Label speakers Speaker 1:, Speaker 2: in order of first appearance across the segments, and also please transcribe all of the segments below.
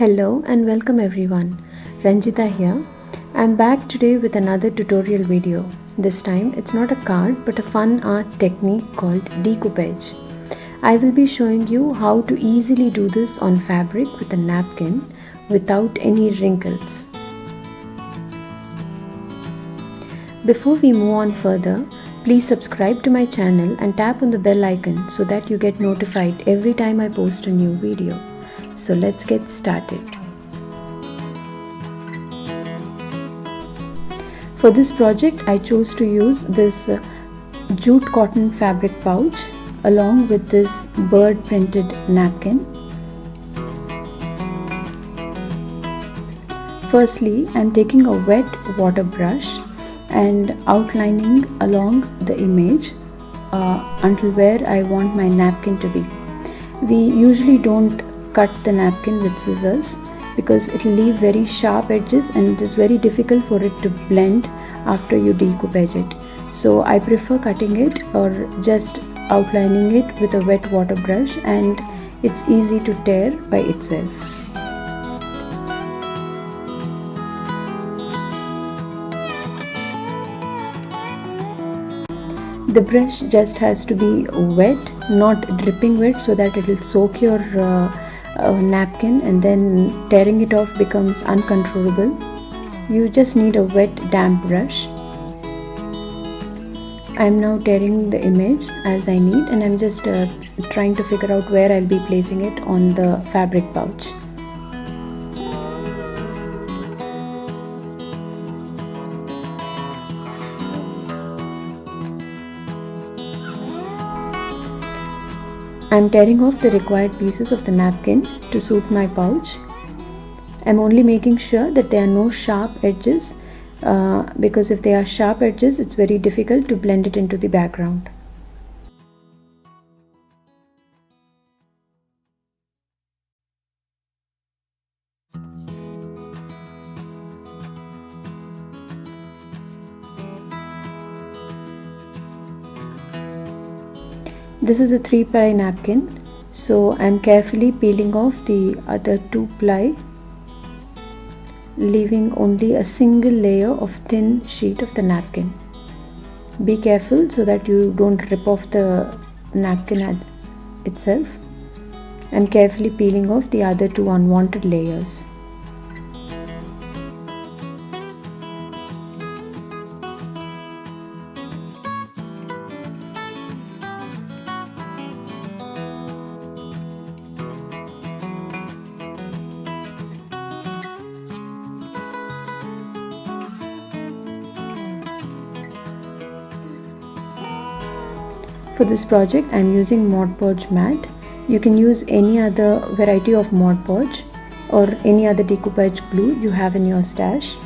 Speaker 1: Hello and welcome everyone. Ranjitha here. I'm back today with another tutorial video. This time it's not a card but a fun art technique called decoupage. I will be showing you how to easily do this on fabric with a napkin without any wrinkles. Before we move on further, please subscribe to my channel and tap on the bell icon so that you get notified every time I post a new video. So let's get started. For this project, I chose to use this jute cotton fabric pouch along with this bird printed napkin. Firstly, I'm taking a wet water brush and outlining along the image until where I want my napkin to be. We usually don't cut the napkin with scissors because it will leave very sharp edges and it is very difficult for it to blend after you decoupage it. So I prefer cutting it or just outlining it with a wet water brush, and it's easy to tear by itself. The brush just has to be wet, not dripping wet, so that it will soak your napkin and then tearing it off becomes uncontrollable. You just need a wet damp brush. I am now tearing the image as I need, and I am just trying to figure out where I will be placing it on the fabric pouch. I am tearing off the required pieces of the napkin to suit my pouch. I am only making sure that there are no sharp edges because if there are sharp edges, it's very difficult to blend it into the background. This is a 3-ply napkin, so I am carefully peeling off the other 2-ply, leaving only a single layer of thin sheet of the napkin. Be careful so that you don't rip off the napkin itself. I am carefully peeling off the other 2 unwanted layers. For this project, I am using Podge mat. You can use any other variety of Podge or any other decoupage glue you have in your stash.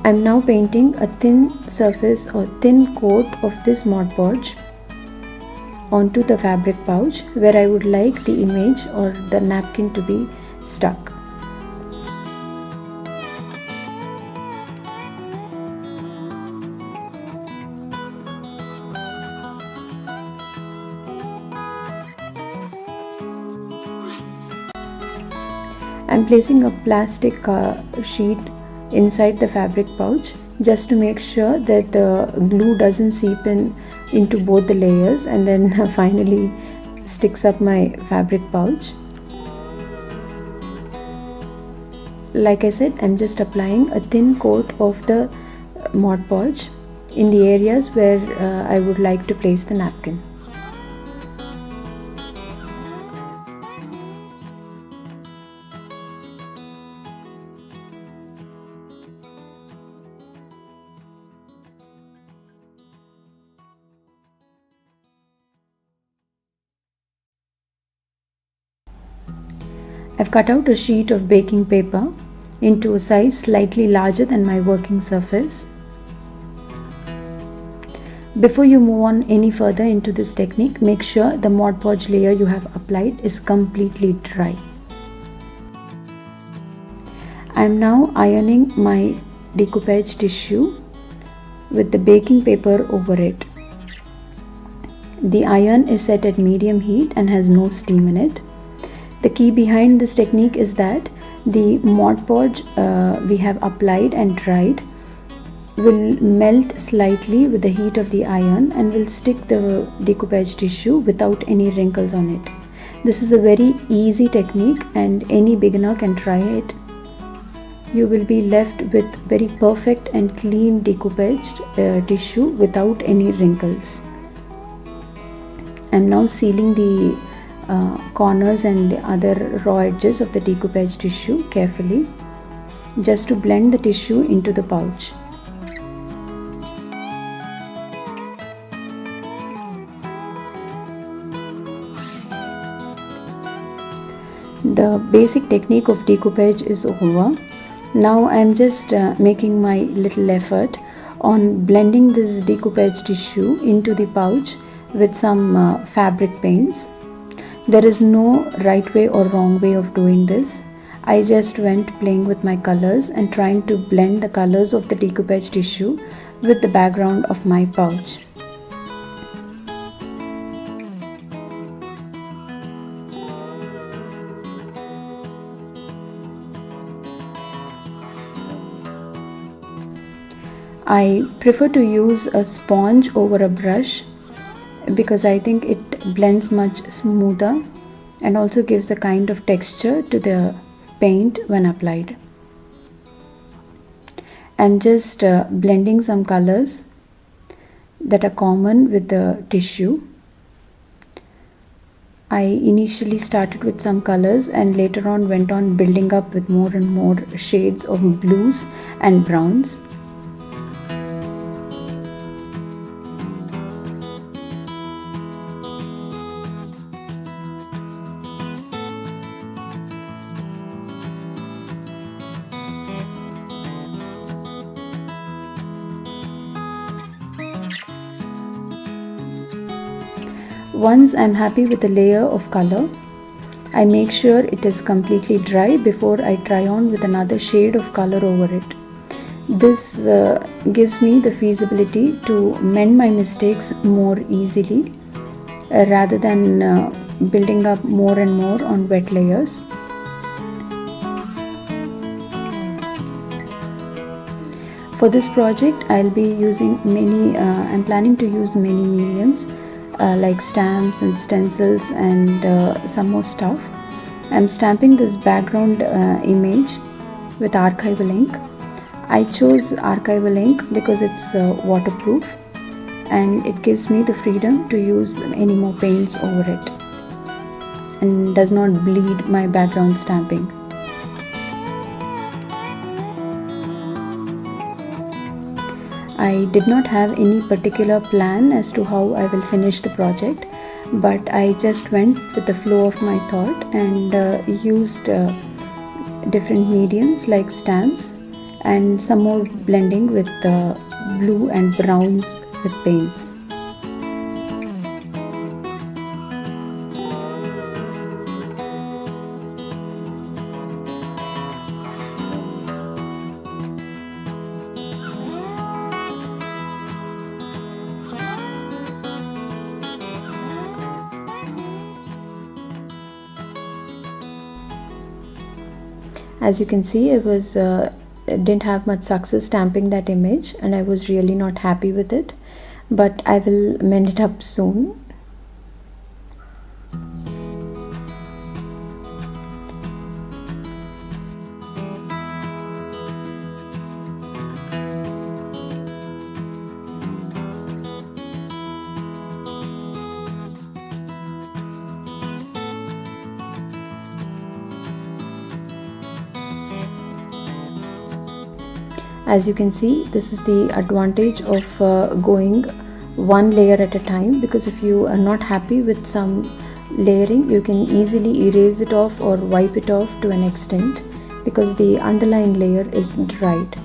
Speaker 1: I am now painting a thin surface or thin coat of this Podge onto the fabric pouch where I would like the image or the napkin to be stuck. I am placing a plastic sheet inside the fabric pouch just to make sure that the glue doesn't seep into both the layers and then finally sticks up my fabric pouch. Like I said, I'm just applying a thin coat of the Podge in the areas where I would like to place the napkin. I've cut out a sheet of baking paper into a size slightly larger than my working surface. Before you move on any further into this technique, make sure the Podge layer you have applied is completely dry. I am now ironing my decoupage tissue with the baking paper over it. The iron is set at medium heat and has no steam in it. The key behind this technique is that the Mod Podge we have applied and dried will melt slightly with the heat of the iron and will stick the decoupage tissue without any wrinkles on it. This is a very easy technique and any beginner can try it. You will be left with very perfect and clean decoupaged tissue without any wrinkles. I am now sealing the corners and other raw edges of the decoupage tissue carefully, just to blend the tissue into the pouch. The basic technique of decoupage is over. Now I am just making my little effort on blending this decoupage tissue into the pouch with some fabric paints. There is no right way or wrong way of doing this. I just went playing with my colors and trying to blend the colors of the decoupage tissue with the background of my pouch. I prefer to use a sponge over a brush because I think it blends much smoother and also gives a kind of texture to the paint when applied. I'm just blending some colors that are common with the tissue. I initially started with some colors and later on went on building up with more and more shades of blues and browns. Once I'm happy with the layer of color, I make sure it is completely dry before I try on with another shade of color over it. This gives me the feasibility to mend my mistakes more easily rather than building up more and more on wet layers. For this project, I'll be using I'm planning to use many mediums like stamps and stencils and some more stuff. I'm stamping this background image with archival ink. I chose archival ink because it's waterproof and it gives me the freedom to use any more paints over it and does not bleed my background stamping. I did not have any particular plan as to how I will finish the project, but I just went with the flow of my thought and used different mediums like stamps and some more blending with blue and browns with paints. As you can see, didn't have much success stamping that image and I was really not happy with it, but I will mend it up soon. As you can see, this is the advantage of going one layer at a time, because if you are not happy with some layering, you can easily erase it off or wipe it off to an extent because the underlying layer is dried.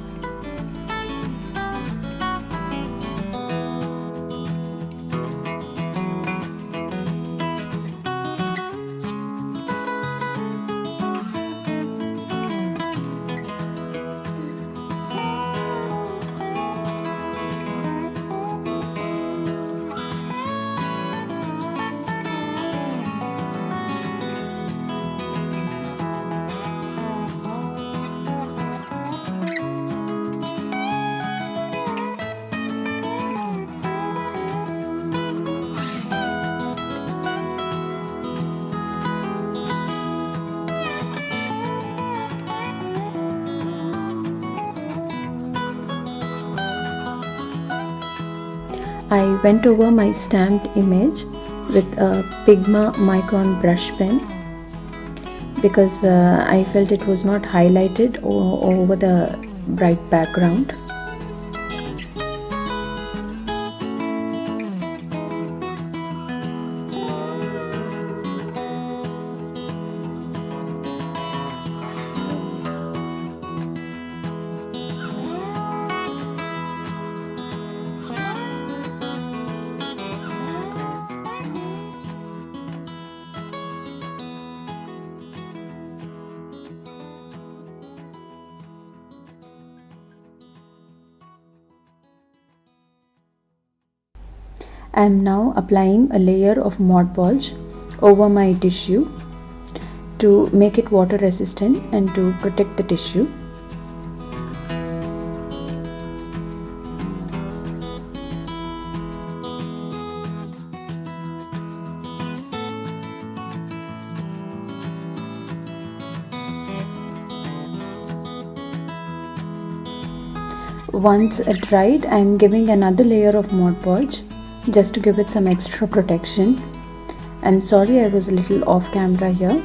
Speaker 1: I went over my stamped image with a Pigma Micron brush pen because I felt it was not highlighted over the bright background. I am now applying a layer of Mod Podge over my tissue to make it water resistant and to protect the tissue. Once it dried, I am giving another layer of Mod Podge just to give it some extra protection. I'm sorry I was a little off camera here.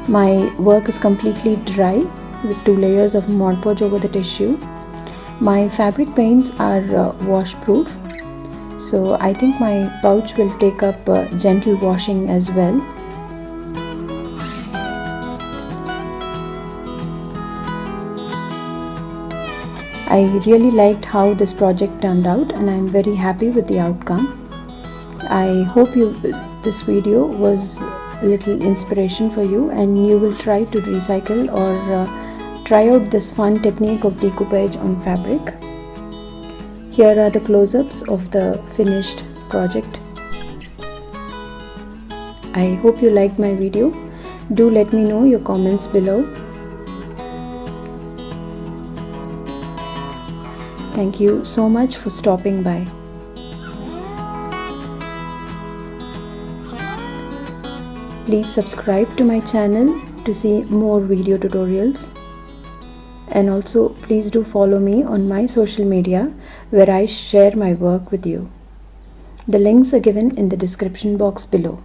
Speaker 1: My work is completely dry with 2 layers of Mod Podge over the tissue. My fabric paints are wash-proof, so I think my pouch will take up gentle washing as well. I really liked how this project turned out and I'm very happy with the outcome. I hope this video was a little inspiration for you and you will try to recycle or try out this fun technique of decoupage on fabric. Here are the close-ups of the finished project. I hope you liked my video. Do let me know your comments below. Thank you so much for stopping by. Please subscribe to my channel to see more video tutorials. And also please do follow me on my social media where I share my work with you. The links are given in the description box below.